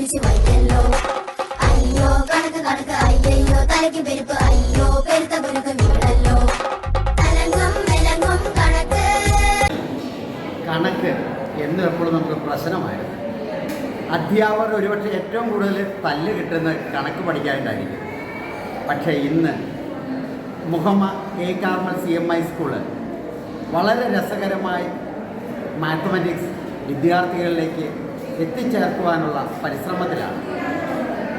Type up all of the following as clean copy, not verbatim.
കുടിച്ച് വയ്ക്കല്ലോ. അയ്യോ കണക്ക് കണക്ക് അയ്യോ തലയ്ക്ക് പെരുപ്പ് അയ്യോ പെരുത്ത പുരുക്ക് വീടല്ലോ. തലങ്ങും വിലങ്ങും കണക്ക് കണക്ക് എന്നും എപ്പോഴും നമുക്ക് പ്രശ്നമായിരുന്നു. അധ്യാപകർ ഒരുപക്ഷെ ഏറ്റവും കൂടുതൽ തല്ല് കിട്ടുന്നത് കണക്ക് പഠിക്കാനായിട്ടായിരിക്കും. പക്ഷേ ഇന്ന് Muhammad A Carmel CMI school വളരെ രസകരമായി മാത്തമാറ്റിക്സ് വിദ്യാർത്ഥികളിലേക്ക് എത്തിച്ചേർക്കുവാനുള്ള പരിശ്രമത്തിലാണ്.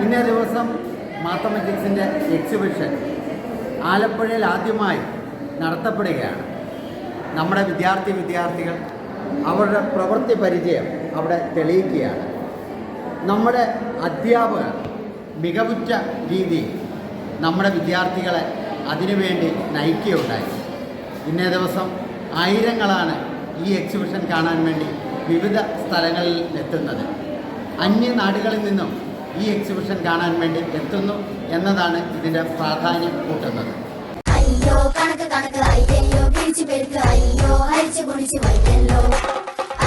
ഇന്നേ ദിവസം മാത്തമാറ്റിക്സിൻ്റെ എക്സിബിഷൻ ആലപ്പുഴയിൽ ആദ്യമായി നടത്തപ്പെടുകയാണ്. നമ്മുടെ വിദ്യാർത്ഥികൾ അവരുടെ പ്രവൃത്തി പരിചയം അവിടെ തെളിയിക്കുകയാണ്. നമ്മുടെ അധ്യാപകർ മികവുറ്റ രീതിയിൽ നമ്മുടെ വിദ്യാർത്ഥികളെ അതിനുവേണ്ടി നയിക്കുകയുണ്ടായി. ഇന്നേ ദിവസം ആയിരങ്ങളാണ് ഈ എക്സിബിഷൻ കാണാൻ വേണ്ടി വിവിധ സ്ഥലങ്ങളിൽ എത്തുന്നത്. അന്യനാടുകളിൽ നിന്നും ഈ എക്സിബിഷൻ കാണാൻ വേണ്ടി എത്തുന്നു എന്നതാണ് ഇതിൻ്റെ പ്രാധാന്യം കൂട്ടുന്നത്. അയ്യോ കണക്ക് കണക്ക് അയ്യോ പിടിച്ച് പെരുക്ക് അയ്യോ ഹരിച്ച് കുടിച്ച് വയ്ക്കല്ലോ.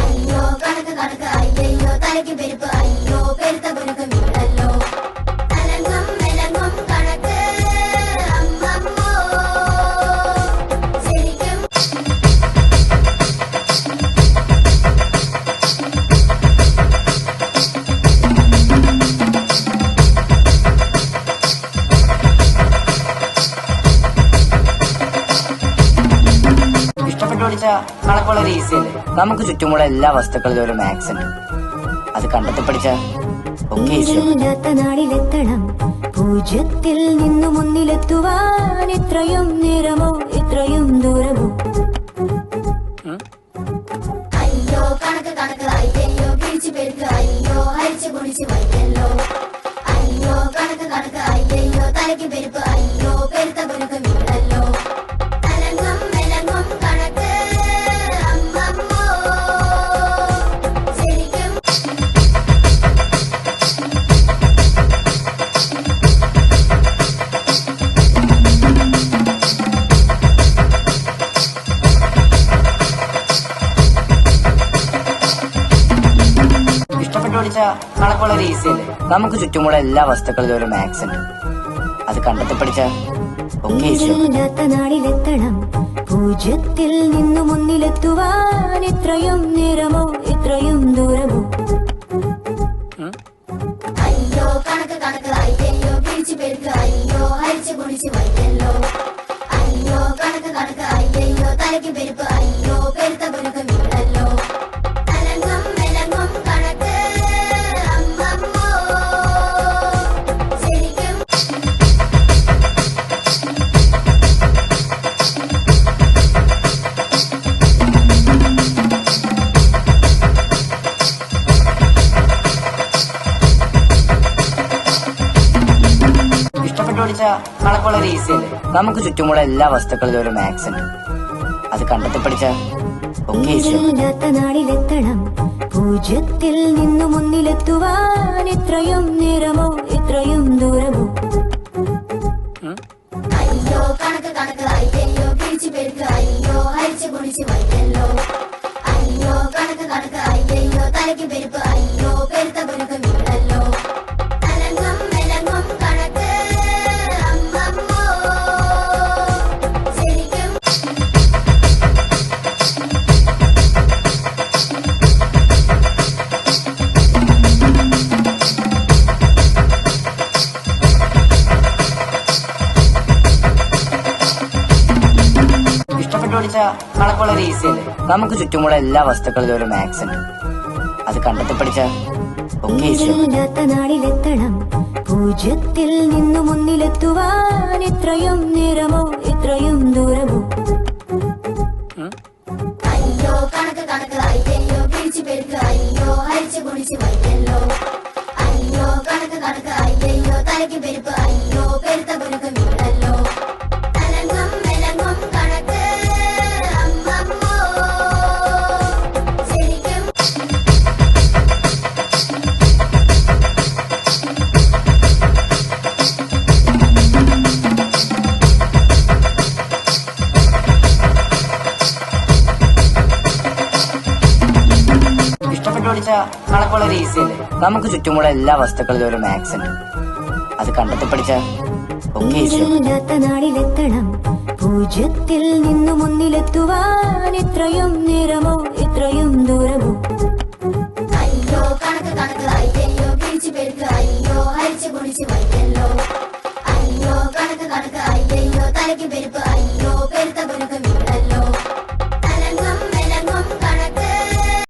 അയ്യോ കണക്ക് കണക്ക് അയ്യോ തലയ്ക്ക് പെരുപ്പ് അയ്യോ പെരുത്ത പുരുക്ക് വീടല്ലോ. തലങ്ങും വിലങ്ങും കണക്ക് അമ്മമ്മോ ശരിക്കും ഇഷ്ടപ്പെട്ടു പഠിച്ച കണക്കുള്ള ഒരു ഈസിയല്ലേ. നമുക്ക് ചുറ്റുമുള്ള എല്ലാ വസ്തുക്കളിലും ഒരു മാത്സ് ഉണ്ട്. അത് കണ്ടെത്തി പഠിച്ച ഒക്കെ ഇല്ലാത്ത നാളിലെത്തണം, പൂജ്യത്തിൽ നിന്നും ഒന്നിലെത്തുവാൻ ഇത്രയും നേരമോ ഇത്രയും ദൂരമോ. അയ്യോ കണക്ക് കണക്ക് അയ്യോ പിടിച്ച് പെരുക്ക് അയ്യോ ഹരിച്ച് കുടിച്ച് വയ്ക്കല്ലോ. അയ്യോ കണക്ക് കണക്ക് അയ്യോ തലയ്ക്ക് പെരുപ്പ് അയ്യോ പെരുത്ത പുരുക്ക് വീടല്ലോ. തലങ്ങും വിലങ്ങും കണക്ക് അമ്മമ്മോ ശരിക്കും ഇഷ്ടപ്പെട്ടു പഠിച്ച കണക്കുള്ള ഒരു ഈസിയല്ലേ. നമുക്ക് ചുറ്റുമുള്ള എല്ലാ വസ്തുക്കളിലും ഒരു മാത്സ് ഉണ്ട്. അത് കണ്ടെത്തി പഠിച്ച ഒക്കെ ഇല്ലാത്ത നാളിലെത്തണം, പൂജ്യത്തിൽ നിന്നും ഒന്നിലെത്തുവാൻ ഇത്രയും നേരമോ ഇത്രയും ദൂരമോ. അയ്യോ കണക്ക് കണക്ക് അയ്യോ പിടിച്ച് പെരുക്ക് അയ്യോ ഹരിച്ച് കുടിച്ച് വയ്ക്കല്ലോ. അയ്യോ കണക്ക് കണക്ക് അയ്യോ തലയ്ക്ക് പെരുപ്പ് അയ്യോ പെരുത്ത പുരുക്ക് വീടല്ലോ. തലങ്ങും വിലങ്ങും കണക്ക് അമ്മമ്മോ ശരിക്കും ഇഷ്ടപ്പെട്ടു പഠിച്ച കണക്കുള്ള ഒരു ഈസിയല്ലേ. നമുക്ക് ചുറ്റുമുള്ള എല്ലാ വസ്തുക്കളിലും ഒരു മാത്സ് ഉണ്ട്. അത് കണ്ടെത്തി പഠിച്ച ഒക്കെ ഇല്ലാത്ത നാളിലെത്തണം, പൂജ്യത്തിൽ നിന്നും ഒന്നിലെത്തുവാൻ ഇത്രയും നേരമോ ഇത്രയും ദൂരമോ. അയ്യോ കണക്ക് കണക്ക് അയ്യോ പിടിച്ച് പെരുക്ക് അയ്യോ ഹരിച്ച് കുടിച്ച് വയ്ക്കല്ലോ. അയ്യോ കണക്ക് കണക്ക് അയ്യോ തലയ്ക്ക് പെരുപ്പ് അയ്യോ പെരുത്ത പുരുക്ക് വീടല്ലോ. തലങ്ങും വിലങ്ങും കണക്ക് അമ്മമ്മോ ശരിക്കും ഇഷ്ടപ്പെട്ടു പഠിച്ച കണക്കുള്ള ഒരു ഈസിയല്ലേ. നമുക്ക് ചുറ്റുമുള്ള എല്ലാ വസ്തുക്കളിലും ഒരു മാത്സ് ഉണ്ട്. അത് കണ്ടെത്തി പഠിച്ച ഒക്കെ ഇല്ലാത്ത നാളിലെത്തണം, പൂജ്യത്തിൽ നിന്നും ഒന്നിലെത്തുവാൻ ഇത്രയും നേരമോ ഇത്രയും ദൂരമോ. അയ്യോ കണക്ക് കണക്ക് അയ്യോ പിടിച്ച് പെരുക്ക് അയ്യോ ഹരിച്ച് കുടിച്ച് വയ്ക്കല്ലോ. അയ്യോ കണക്ക് കണക്ക് അയ്യോ തലയ്ക്ക് പെരുപ്പ് അയ്യോ പെരുത്ത പുരുക്ക് വീടല്ലോ. തലങ്ങും വിലങ്ങും കണക്ക് അമ്മമ്മോ ശരിക്കും കണ്ടുപിടിച്ച കണക്ക് വളരെ ഈസി അല്ലേ? നമുക്ക് ചുറ്റുമുള്ള എല്ലാ വസ്തുക്കളിലും ഒരു മാത്സ് ഉണ്ട്. അത് കണ്ടെത്തി പഠിച്ച ഒക്കെ ഈസി. ഇല്ലാത്ത നാളിലെത്തണം പൂജ്യത്തിൽ നിന്നും ഒന്നിലെത്തുവാൻ ഇത്രയും നേരമോ ഇത്രയും ദൂരമോ. അയ്യോ കണക്ക് കണക്ക് അയ്യോ കിഴിച്ചു പെരുക്ക് അയ്യോ ഹരിച്ചു കുടിച്ച് വയ്യല്ലോ. അയ്യോ കണക്ക് കണക്ക് അയ്യോ തലയ്ക്ക് പെരുപ്പ് അയ്യോ പെരുത്ത പുരുക്ക്